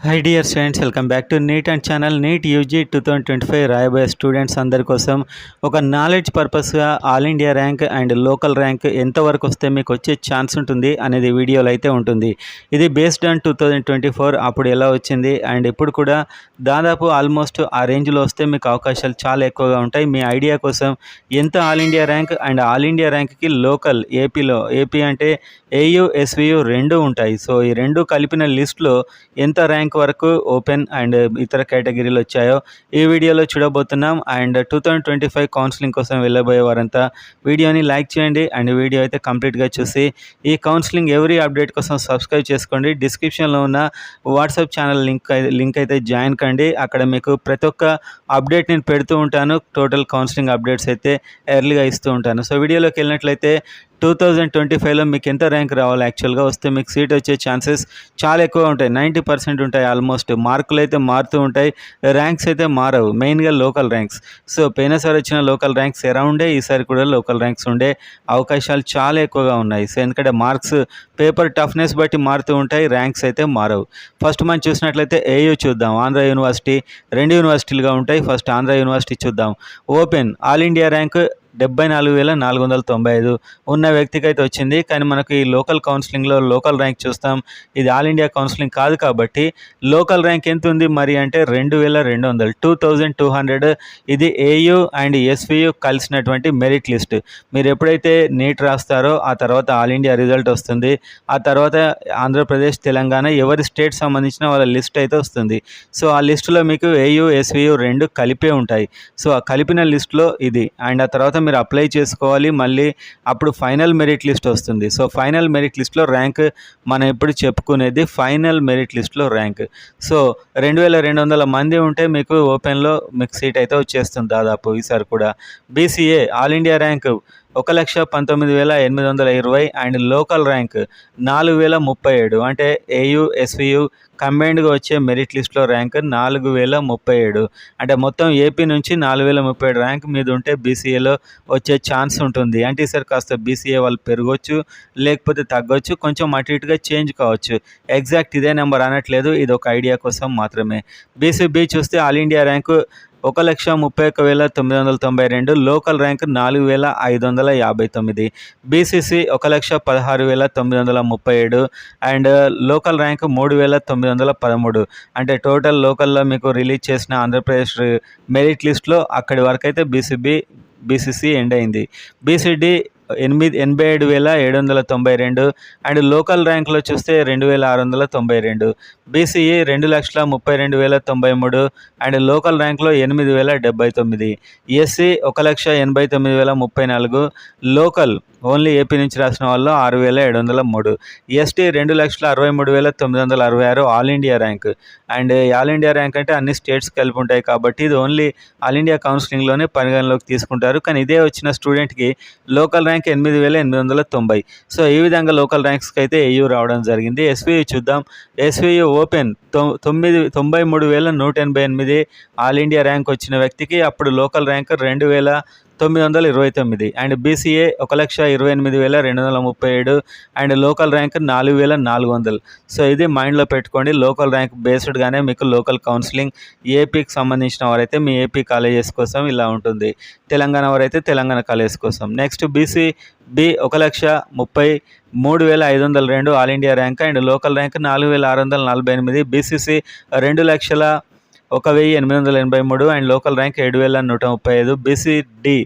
High dear students, welcome back to NEET and channel. NEET UG 2025 రాయబోయే students అందరి కోసం ఒక నాలెడ్జ్ పర్పస్గా all India rank and local rank ఎంతవరకు వస్తే మీకు వచ్చే ఛాన్స్ ఉంటుంది అనేది వీడియోలో అయితే ఉంటుంది. ఇది బేస్డ్ ఆన్ 2024 అప్పుడు ఎలా వచ్చింది అండ్ ఇప్పుడు కూడా దాదాపు ఆల్మోస్ట్ ఆ రేంజ్లో వస్తే మీకు అవకాశాలు చాలా ఎక్కువగా ఉంటాయి. మీ ఐడియా కోసం ఎంత all India rank and all India ర్యాంక్కి లోకల్ ఏపీ అంటే ఏయూ ఎస్వియు రెండు ఉంటాయి. సో ఈ రెండు కలిపిన లిస్ట్లో ఎంత ర్యాంక్ వరకు ఓపెన్ అండ్ ఇతర కేటగిరీలు వచ్చాయో ఈ వీడియోలో చూడబోతున్నాం. అండ్ 2025 కౌన్సిలింగ్ కోసం వెళ్ళబోయే వారంతా వీడియోని లైక్ చేయండి అండ్ వీడియో అయితే కంప్లీట్గా చూసి ఈ కౌన్సిలింగ్ ఎవ్రీ అప్డేట్ కోసం సబ్స్క్రైబ్ చేసుకోండి. డిస్క్రిప్షన్లో ఉన్న వాట్సాప్ ఛానల్ లింక్ అయితే జాయిన్ కండి. అక్కడ మీకు ప్రతి ఒక్క అప్డేట్ నేను పెడుతూ ఉంటాను. టోటల్ కౌన్సిలింగ్ అప్డేట్స్ అయితే ఎర్లీగా ఇస్తూ ఉంటాను. సో వీడియోలోకి వెళ్ళినట్లయితే 2025లో మీకు ఎంత ర్యాంక్ రావాలి, యాక్చువల్గా వస్తే మీకు సీట్ వచ్చే ఛాన్సెస్ చాలా ఎక్కువ ఉంటాయి. 90% ఉంటాయి. ఆల్మోస్ట్ మార్కులు అయితే మారుతూ ఉంటాయి, ర్యాంక్స్ అయితే మారవు, మెయిన్గా లోకల్ ర్యాంక్స్. సో పోయినసారి వచ్చిన లోకల్ ర్యాంక్స్ అరౌండే ఈసారి కూడా లోకల్ ర్యాంక్స్ ఉండే అవకాశాలు చాలా ఎక్కువగా ఉన్నాయి. సో ఎందుకంటే మార్క్స్ పేపర్ టఫ్నెస్ బట్టి మారుతూ ఉంటాయి, ర్యాంక్స్ అయితే మారవు. ఫస్ట్ మనం చూసినట్లయితే ఏయూ చూద్దాం. ఆంధ్ర యూనివర్సిటీ, రెండు యూనివర్సిటీలుగా ఉంటాయి. ఫస్ట్ ఆంధ్ర యూనివర్సిటీ చూద్దాం. ఓపెన్ ఆల్ ఇండియా ర్యాంక్ 74,495 ఉన్న వ్యక్తికి అయితే వచ్చింది. కానీ మనకు ఈ లోకల్ కౌన్సిలింగ్లో లోకల్ ర్యాంక్ చూస్తాం. ఇది ఆల్ ఇండియా కౌన్సిలింగ్ కాదు కాబట్టి లోకల్ ర్యాంక్ ఎంత ఉంది మరి అంటే 2,200, 2,200. ఇది ఏయూ అండ్ ఎస్వియు కలిసినటువంటి మెరిట్ లిస్ట్. మీరు ఎప్పుడైతే నీట్ రాస్తారో ఆ తర్వాత ఆల్ ఇండియా రిజల్ట్ వస్తుంది. ఆ తర్వాత ఆంధ్రప్రదేశ్, తెలంగాణ ఎవరి స్టేట్ సంబంధించిన వాళ్ళ లిస్ట్ అయితే వస్తుంది. సో ఆ లిస్టులో మీకు ఏయూ ఎస్వియు రెండు కలిపే ఉంటాయి. సో ఆ కలిపిన లిస్టులో ఇది అండ్ ఆ తర్వాత మీరు అప్లై చేసుకోవాలి. మళ్ళీ అప్పుడు ఫైనల్ మెరిట్ లిస్ట్ వస్తుంది. సో ఫైనల్ మెరిట్ లిస్ట్లో ర్యాంక్ మనం ఎప్పుడు చెప్పుకునేది ఫైనల్ మెరిట్ లిస్ట్లో ర్యాంక్. సో 2,200 మంది ఉంటే మీకు ఓపెన్లో మీకు సీట్ అయితే వచ్చేస్తుంది దాదాపు ఈసారి కూడా. BCA all India rank 1,19,820 and local rank 4,037. అంటే ఏయూ ఎస్వియు కంబైన్డ్గా వచ్చే మెరిట్ లిస్ట్లో ర్యాంక్ 4,037. అంటే మొత్తం ఏపీ నుంచి 4,037 ర్యాంక్ మీద ఉంటే బీసీఏలో వచ్చే ఛాన్స్ ఉంటుంది. అంటే ఈసారి కాస్త బీసీఏ వాళ్ళు పెరగవచ్చు, లేకపోతే తగ్గొచ్చు, కొంచెం అటు ఇటుగా చేంజ్ కావచ్చు. ఎగ్జాక్ట్ ఇదే నెంబర్ అనట్లేదు, ఇది ఒక ఐడియా కోసం మాత్రమే. బీసీబీ చూస్తే all India rank 1,31,992, local rank 4,559. BCC 1,16,937 and local rank 3,913. అంటే టోటల్ లోకల్లో మీకు రిలీజ్ చేసిన ఆంధ్రప్రదేశ్ మెరిట్ లిస్ట్లో అక్కడి వరకు అయితే బీసీసీ ఎండ్ అయింది. బీసీడీ 87,792 అండ్ లోకల్ ర్యాంక్లో చూస్తే 2,692. బీసీఈ 2,32,093 అండ్ లోకల్ ర్యాంక్లో 8,079. ఎస్సీ 1,89,034, లోకల్ ఓన్లీ ఏపీ నుంచి రాసిన వాళ్ళు 6,703. ST 2,63,966 all India rank. And all India rank అంటే అన్ని స్టేట్స్ కలిపి ఉంటాయి కాబట్టి ఇది ఓన్లీ ఆల్ ఇండియా కౌన్సిలింగ్లోనే పరిగణలోకి తీసుకుంటారు. కానీ ఇదే వచ్చిన స్టూడెంట్కి లోకల్ ర్యాంక్ 8,890. సో ఈ విధంగా లోకల్ ర్యాంక్స్కి అయితే ఏయూ రావడం జరిగింది. ఎస్వియు చూద్దాం. SVU open 93,188 all India rank వచ్చిన వ్యక్తికి అప్పుడు local rank 2,929 and BCA 1,28,237 and local rank 4,400. So ఇది మైండ్లో పెట్టుకోండి. లోకల్ ర్యాంక్ బేస్డ్గానే మీకు లోకల్ కౌన్సిలింగ్. ఏపీకి సంబంధించిన వారైతే మీ ఏపీ కాలేజెస్ కోసం ఇలా ఉంటుంది, తెలంగాణ వారైతే తెలంగాణ కాలేజెస్ కోసం. Next BCB 1,33,502 all India rank and local rank 4,648. BCC 2,01,883 and local rank 7,135.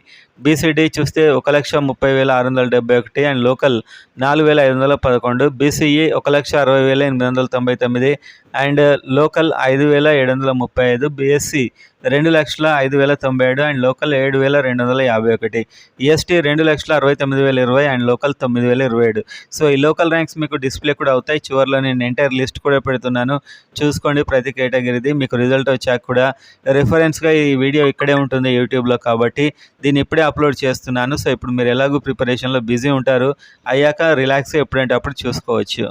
BCD చూస్తే 1,30,671 and local 4,511. BCE 1,60,899 and local 5,735. BSc 2,05,097 and local 7,251. ST 2,69,020 and local 9,027. So ఈ లోకల్ ర్యాంక్స్ మీకు డిస్ప్లే కూడా అవుతాయి. చివరిలో నేను ఎంటైర్ లిస్ట్ కూడా పెడుతున్నాను, చూసుకోండి ప్రతి కేటగిరీది. మీకు రిజల్ట్ వచ్చాక కూడా రిఫరెన్స్గా ఈ వీడియో ఇక్కడే ఉంటుంది యూట్యూబ్లో కాబట్టి దీన్ని ఇప్పుడే అప్లోడ్ చేస్తున్నాను. సో ఇప్పుడు మీరు ఎలాగో ప్రిపరేషన్లో బిజీ ఉంటారు, అయ్యాక రిలాక్స్గా ఎప్పుడంటే అప్పుడు చూసుకోవచ్చు.